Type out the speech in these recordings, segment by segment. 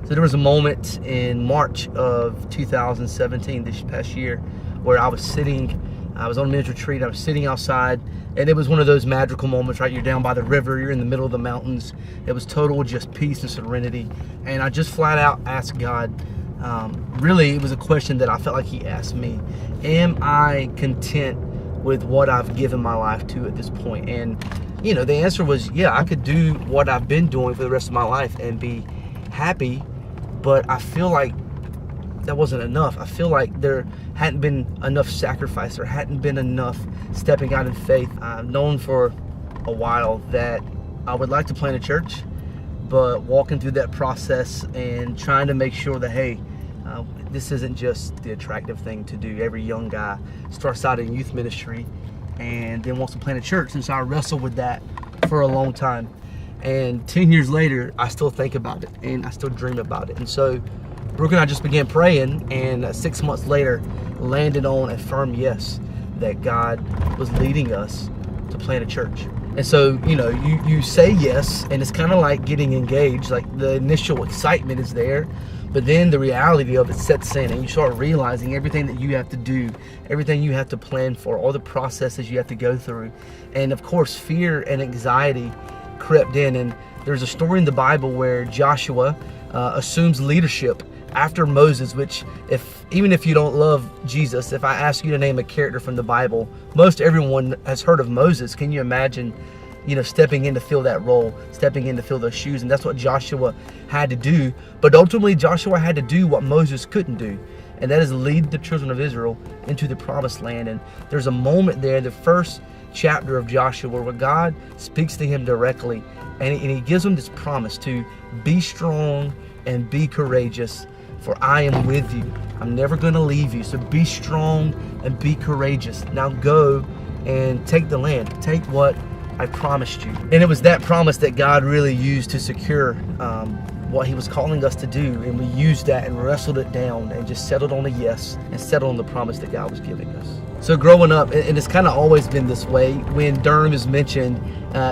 So there was a moment in March of 2017, this past year, where I was on a men's retreat, I was sitting outside, and it was one of those magical moments, right? You're down by the river, you're in the middle of the mountains. It was total just peace and serenity. And I just flat out asked God, really, it was a question that I felt like he asked me. Am I content with what I've given my life to at this point? And, you know, the answer was, yeah, I could do what I've been doing for the rest of my life and be happy, but I feel like that wasn't enough. I feel like there hadn't been enough sacrifice. There hadn't been enough stepping out in faith. I've known for a while that I would like to plant a church, but walking through that process and trying to make sure that, hey, this isn't just the attractive thing to do. Every young guy starts out in youth ministry and then wants to plant a church. And so I wrestled with that for a long time. And 10 years later, I still think about it and I still dream about it. And so Brooke and I just began praying, and 6 months later landed on a firm yes that God was leading us to plant a church. And so, you know, you say yes, and it's kind of like getting engaged. Like, the initial excitement is there, but then the reality of it sets in, and you start realizing everything that you have to do, everything you have to plan for, all the processes you have to go through. And of course, fear and anxiety crept in. And there's a story in the Bible where Joshua assumes leadership after Moses, which, even if you don't love Jesus, if I ask you to name a character from the Bible, most everyone has heard of Moses. Can you imagine, you know, stepping in to fill that role, stepping in to fill those shoes? And that's what Joshua had to do. But ultimately, Joshua had to do what Moses couldn't do, and that is lead the children of Israel into the promised land. And there's a moment there, the first chapter of Joshua, where God speaks to him directly, and he gives him this promise to be strong and be courageous, for I am with you. I'm never going to leave you. So be strong and be courageous. Now go and take the land. Take what I promised you. And it was that promise that God really used to secure what he was calling us to do. And we used that and wrestled it down and just settled on a yes and settled on the promise that God was giving us. So growing up, and it's kind of always been this way, when Durham is mentioned,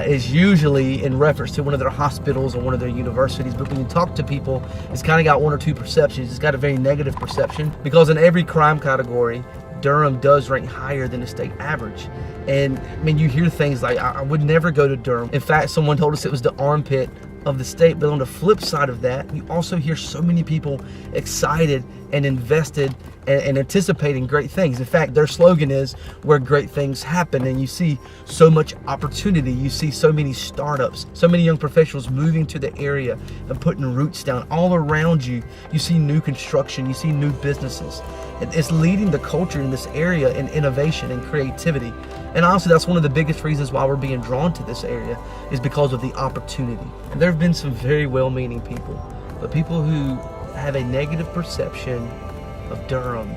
is usually in reference to one of their hospitals or one of their universities. But when you talk to people, it's kind of got one or two perceptions. It's got a very negative perception, because in every crime category, Durham does rank higher than the state average. And I mean, you hear things like, I would never go to Durham. In fact, someone told us it was the armpit of the state. But on the flip side of that, you also hear so many people excited and invested and anticipating great things. In fact, their slogan is where great things happen. And you see so much opportunity. You see so many startups, so many young professionals moving to the area and putting roots down. All around you, you see new construction, you see new businesses. It's leading the culture in this area in innovation and creativity. And honestly, that's one of the biggest reasons why we're being drawn to this area, is because of the opportunity. And there have been some very well-meaning people, but people who have a negative perception of Durham,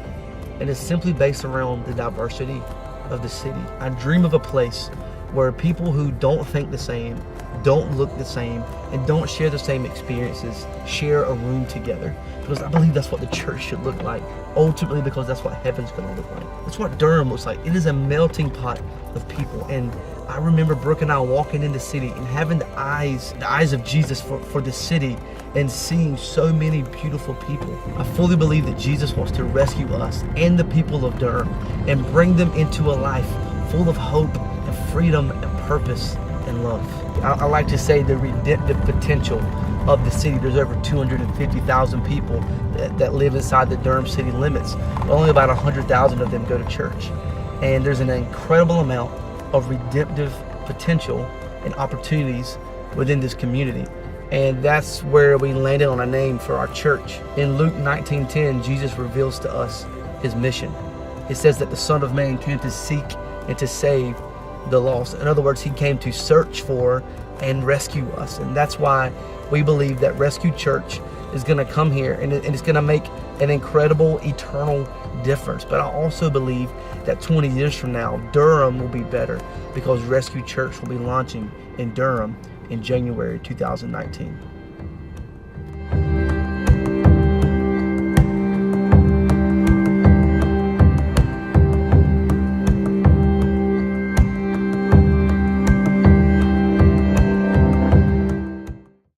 and it's simply based around the diversity of the city. I dream of a place where people who don't think the same, don't look the same, and don't share the same experiences share a room together, because I believe that's what the church should look like, ultimately, because that's what heaven's going to look like. That's what Durham looks like. It is a melting pot of people. And I remember Brooke and I walking in the city and having the eyes of Jesus for the city, and seeing so many beautiful people. I fully believe that Jesus wants to rescue us and the people of Durham and bring them into a life full of hope and freedom and purpose and love. I like to say the redemptive potential of the city. There's over 250,000 people that live inside the Durham city limits. Only about 100,000 of them go to church. And there's an incredible amount of redemptive potential and opportunities within this community. And that's where we landed on a name for our church. In Luke 19:10, Jesus reveals to us his mission. It says that the Son of Man came to seek and to save the lost. In other words, he came to search for and rescue us. And that's why we believe that Rescue Church is going to come here, and it's going to make an incredible eternal difference. But I also believe that 20 years from now, Durham will be better, because Rescue Church will be launching in Durham in January 2019.